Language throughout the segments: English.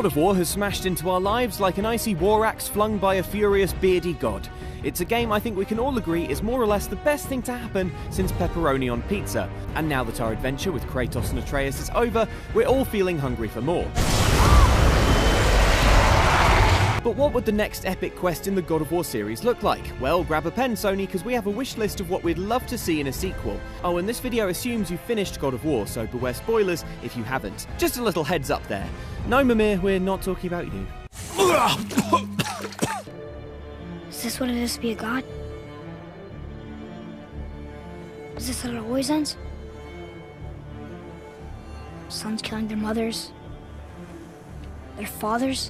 God of War has smashed into our lives like an icy war axe flung by a furious beardy god. It's a game I think we can all agree is more or less the best thing to happen since pepperoni on pizza. And now that our adventure with Kratos and Atreus is over, we're all feeling hungry for more. But what would the next epic quest in the God of War series look like? Well, grab a pen, Sony, because we have a wish list of what we'd love to see in a sequel. Oh, and this video assumes you've finished God of War, so beware spoilers if you haven't. Just a little heads up there. No, Mimir, we're not talking about you. Is this what it is to be a god? Is this how it always ends? Sons killing their mothers? Their fathers?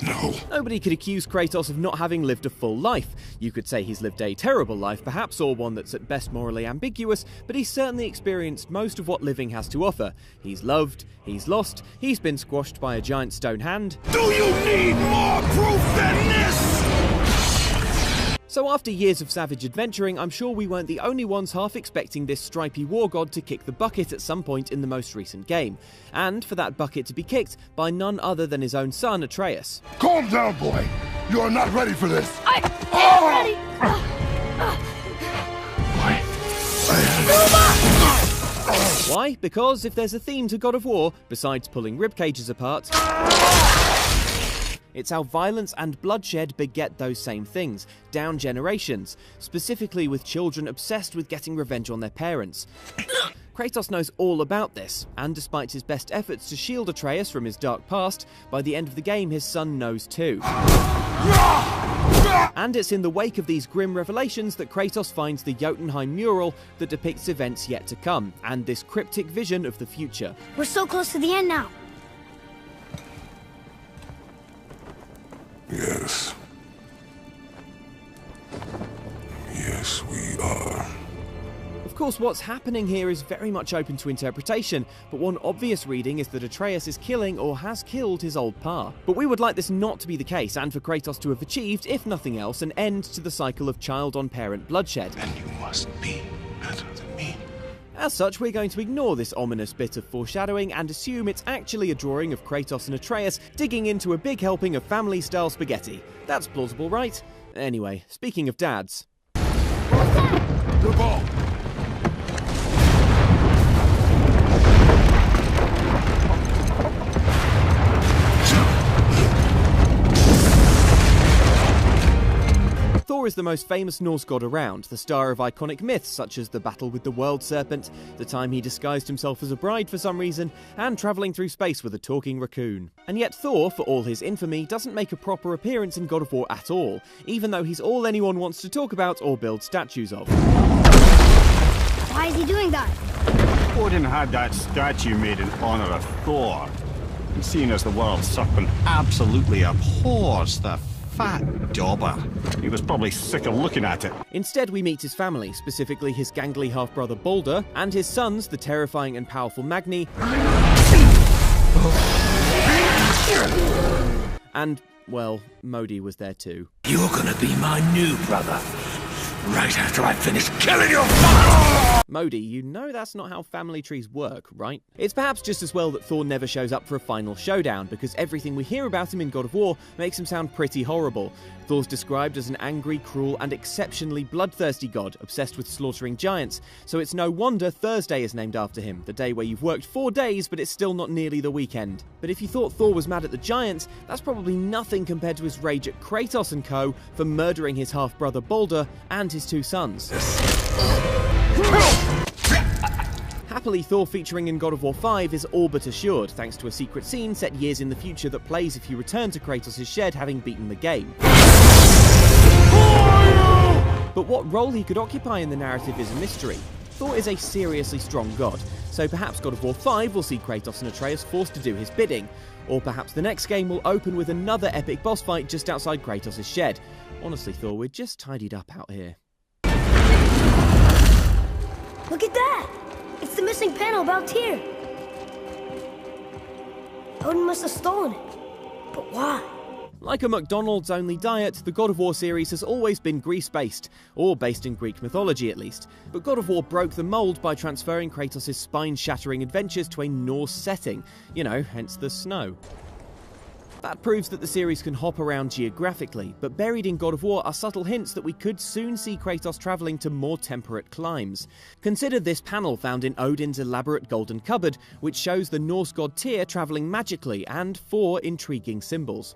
No. Nobody could accuse Kratos of not having lived a full life. You could say he's lived a terrible life, perhaps, or one that's at best morally ambiguous, but he's certainly experienced most of what living has to offer. He's loved, he's lost, he's been squashed by a giant stone hand. Do you need more proof than this? So after years of savage adventuring, I'm sure we weren't the only ones half expecting this stripy war god to kick the bucket at some point in the most recent game. And for that bucket to be kicked by none other than his own son, Atreus. Calm down, boy. You are not ready for this. I am ready! Why? Because if there's a theme to God of War, besides pulling rib cages apart, it's how violence and bloodshed beget those same things, down generations, specifically with children obsessed with getting revenge on their parents. Kratos knows all about this, and despite his best efforts to shield Atreus from his dark past, by the end of the game his son knows too. And it's in the wake of these grim revelations that Kratos finds the Jotunheim mural that depicts events yet to come, and this cryptic vision of the future. We're so close to the end now. Yes. Yes, we are. Of course, what's happening here is very much open to interpretation, but one obvious reading is that Atreus is killing or has killed his old pa. But we would like this not to be the case, and for Kratos to have achieved, if nothing else, an end to the cycle of child-on-parent bloodshed. And you must be better than me. As such, we're going to ignore this ominous bit of foreshadowing and assume it's actually a drawing of Kratos and Atreus digging into a big helping of family-style spaghetti. That's plausible, right? Anyway, speaking of dads. Your ball. Thor is the most famous Norse god around, the star of iconic myths such as the battle with the world serpent, the time he disguised himself as a bride for some reason, and travelling through space with a talking raccoon. And yet Thor, for all his infamy, doesn't make a proper appearance in God of War at all, even though he's all anyone wants to talk about or build statues of. Why is he doing that? Odin had that statue made in honour of Thor. And seeing as the world serpent absolutely abhors the fat dauber, he was probably sick of looking at it. Instead, we meet his family, specifically his gangly half-brother Balder, and his sons, the terrifying and powerful Magni, and, well, Modi was there too. You're gonna be my new brother, right after I finish killing your father! Modi, you know that's not how family trees work, right? It's perhaps just as well that Thor never shows up for a final showdown, because everything we hear about him in God of War makes him sound pretty horrible. Thor's described as an angry, cruel, and exceptionally bloodthirsty god, obsessed with slaughtering giants, so it's no wonder Thursday is named after him, the day where you've worked 4 days but it's still not nearly the weekend. But if you thought Thor was mad at the giants, that's probably nothing compared to his rage at Kratos and co. for murdering his half-brother Balder and his 2 sons. Happily, Thor featuring in God of War 5 is all but assured, thanks to a secret scene set years in the future that plays if you return to Kratos' shed having beaten the game. But what role he could occupy in the narrative is a mystery. Thor is a seriously strong god, so perhaps God of War 5 will see Kratos and Atreus forced to do his bidding. Or perhaps the next game will open with another epic boss fight just outside Kratos' shed. Honestly, Thor, we're just tidied up out here. Look at that! It's the missing panel about Tyr. Odin must have stolen it. But why? Like a McDonald's-only diet, the God of War series has always been Greece-based, or based in Greek mythology at least. But God of War broke the mould by transferring Kratos' spine-shattering adventures to a Norse setting, hence the snow. That proves that the series can hop around geographically, but buried in God of War are subtle hints that we could soon see Kratos travelling to more temperate climes. Consider this panel found in Odin's elaborate golden cupboard, which shows the Norse god Tyr travelling magically, and 4 intriguing symbols.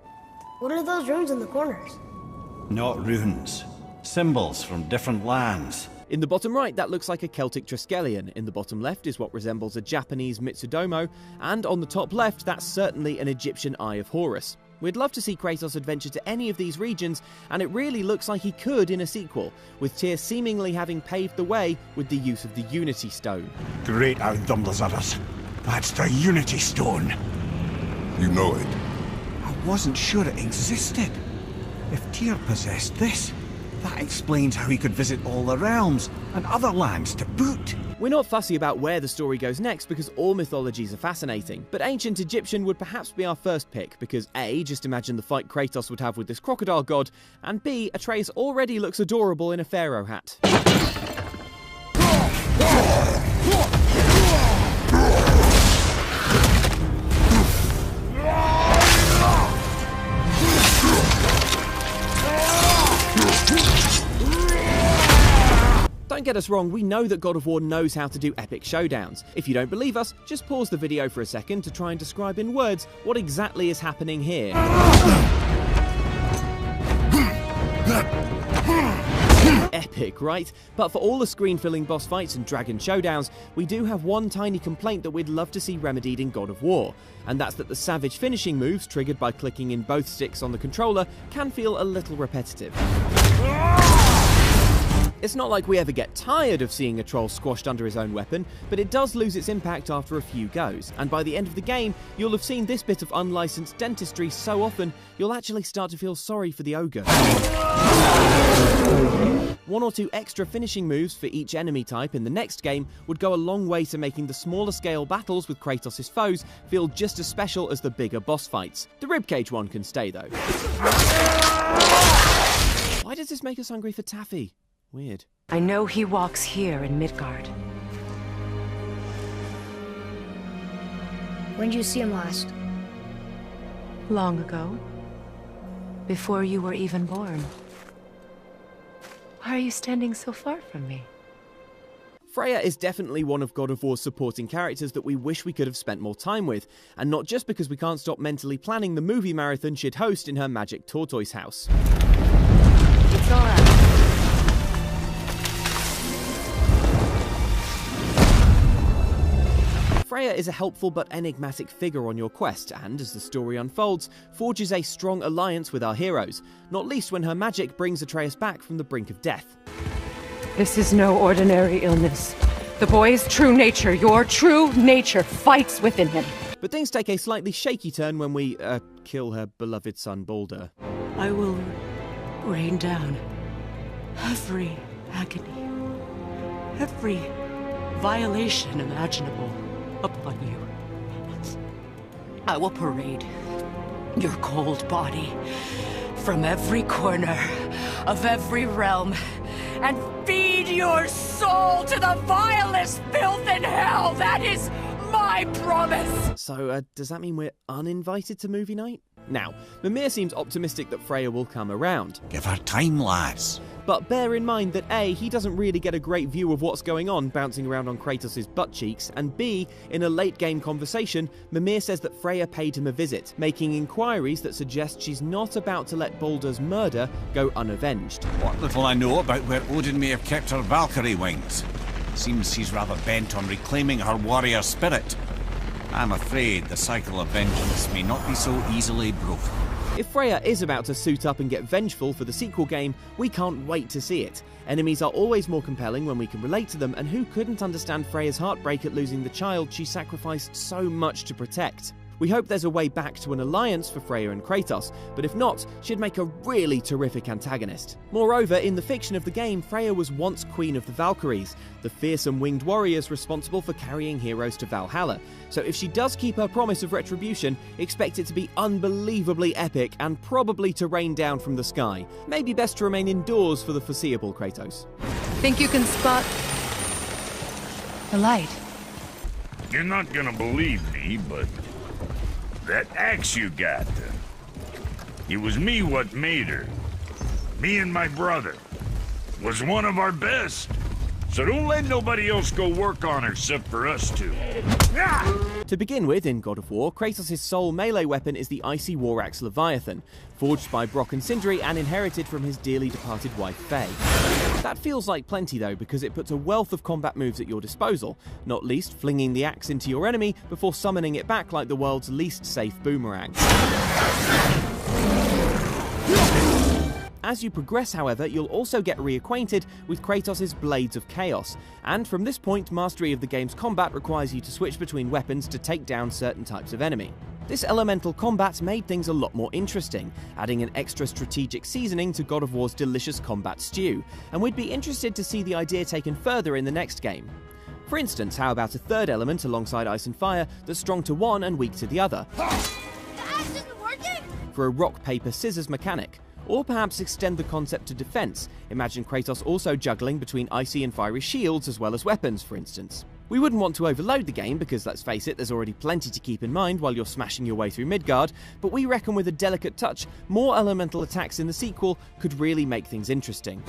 What are those runes in the corners? Not runes. Symbols from different lands. In the bottom right, that looks like a Celtic Triskelion. In the bottom left is what resembles a Japanese Mitsudomo, and on the top left, that's certainly an Egyptian Eye of Horus. We'd love to see Kratos adventure to any of these regions, and it really looks like he could in a sequel, with Tyr seemingly having paved the way with the use of the Unity Stone. Great outnumbers. That's the Unity Stone. You know it. I wasn't sure it existed. If Tyr possessed this, that explains how he could visit all the realms, and other lands to boot. We're not fussy about where the story goes next because all mythologies are fascinating, but ancient Egyptian would perhaps be our first pick because A, just imagine the fight Kratos would have with this crocodile god, and B, Atreus already looks adorable in a pharaoh hat. Don't get us wrong, we know that God of War knows how to do epic showdowns. If you don't believe us, just pause the video for a second to try and describe in words what exactly is happening here. Epic, right? But for all the screen-filling boss fights and dragon showdowns, we do have one tiny complaint that we'd love to see remedied in God of War, and that's that the savage finishing moves, triggered by clicking in both sticks on the controller, can feel a little repetitive. It's not like we ever get tired of seeing a troll squashed under his own weapon, but it does lose its impact after a few goes, and by the end of the game, you'll have seen this bit of unlicensed dentistry so often, you'll actually start to feel sorry for the ogre. 1 or 2 extra finishing moves for each enemy type in the next game would go a long way to making the smaller scale battles with Kratos' foes feel just as special as the bigger boss fights. The ribcage one can stay though. Why does this make us hungry for taffy? Weird. I know he walks here in Midgard. When did you see him last? Long ago. Before you were even born. Why are you standing so far from me? Freya is definitely one of God of War's supporting characters that we wish we could have spent more time with, and not just because we can't stop mentally planning the movie marathon she'd host in her magic tortoise house. It's alright. Freya is a helpful but enigmatic figure on your quest, and as the story unfolds, forges a strong alliance with our heroes, not least when her magic brings Atreus back from the brink of death. This is no ordinary illness. The boy's true nature, your true nature, fights within him. But things take a slightly shaky turn when we, kill her beloved son Baldur. I will rain down every agony, every violation imaginable upon you. I will parade your cold body from every corner of every realm and feed your soul to the vilest filth in hell. That is my promise. So, does that mean we're uninvited to movie night? Now, Mimir seems optimistic that Freya will come around. Give her time, lads. But bear in mind that A, he doesn't really get a great view of what's going on bouncing around on Kratos' butt cheeks, and B, in a late game conversation, Mimir says that Freya paid him a visit, making inquiries that suggest she's not about to let Baldur's murder go unavenged. What little I know about where Odin may have kept her Valkyrie wings. Seems he's rather bent on reclaiming her warrior spirit. I'm afraid the cycle of vengeance may not be so easily broken. If Freya is about to suit up and get vengeful for the sequel game, we can't wait to see it. Enemies are always more compelling when we can relate to them, and who couldn't understand Freya's heartbreak at losing the child she sacrificed so much to protect? We hope there's a way back to an alliance for Freya and Kratos, but if not, she'd make a really terrific antagonist. Moreover, in the fiction of the game, Freya was once Queen of the Valkyries, the fearsome winged warriors responsible for carrying heroes to Valhalla. So if she does keep her promise of retribution, expect it to be unbelievably epic and probably to rain down from the sky. Maybe best to remain indoors for the foreseeable, Kratos. Think you can spot the light? You're not gonna believe me, but that axe you got, it was me what made her. Me and my brother. Was one of our best. So don't let nobody else go work on her except for us two. To begin with, in God of War, Kratos' sole melee weapon is the icy war axe Leviathan, forged by Brock and Sindri and inherited from his dearly departed wife Faye. That feels like plenty though, because it puts a wealth of combat moves at your disposal, not least flinging the axe into your enemy before summoning it back like the world's least safe boomerang. As you progress, however, you'll also get reacquainted with Kratos' Blades of Chaos, and from this point, mastery of the game's combat requires you to switch between weapons to take down certain types of enemy. This elemental combat made things a lot more interesting, adding an extra strategic seasoning to God of War's delicious combat stew, and we'd be interested to see the idea taken further in the next game. For instance, how about a third element alongside Ice and Fire that's strong to one and weak to the other? The axe isn't working? For a rock, paper, scissors mechanic. Or perhaps extend the concept to defense. Imagine Kratos also juggling between icy and fiery shields as well as weapons, for instance. We wouldn't want to overload the game because, let's face it, there's already plenty to keep in mind while you're smashing your way through Midgard, but we reckon with a delicate touch, more elemental attacks in the sequel could really make things interesting.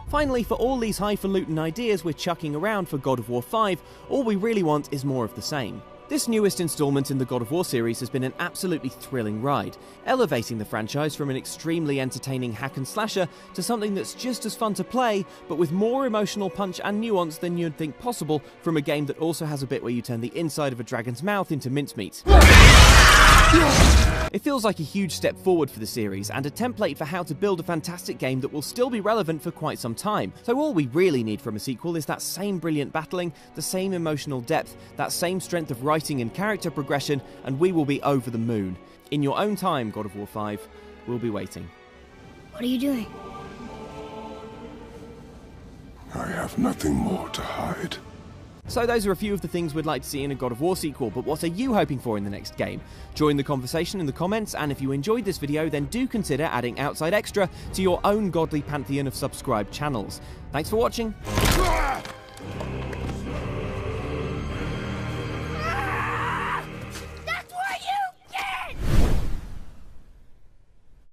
Finally, for all these highfalutin ideas we're chucking around for God of War 5, all we really want is more of the same. This newest installment in the God of War series has been an absolutely thrilling ride, elevating the franchise from an extremely entertaining hack and slasher to something that's just as fun to play, but with more emotional punch and nuance than you'd think possible from a game that also has a bit where you turn the inside of a dragon's mouth into mincemeat. It feels like a huge step forward for the series, and a template for how to build a fantastic game that will still be relevant for quite some time. So all we really need from a sequel is that same brilliant battling, the same emotional depth, that same strength of writing and character progression, and we will be over the moon. In your own time, God of War 5, we'll be waiting. What are you doing? I have nothing more to hide. So those are a few of the things we'd like to see in a God of War sequel, but what are you hoping for in the next game? Join the conversation in the comments, and if you enjoyed this video, then do consider adding Outside Extra to your own godly pantheon of subscribed channels. Thanks for watching.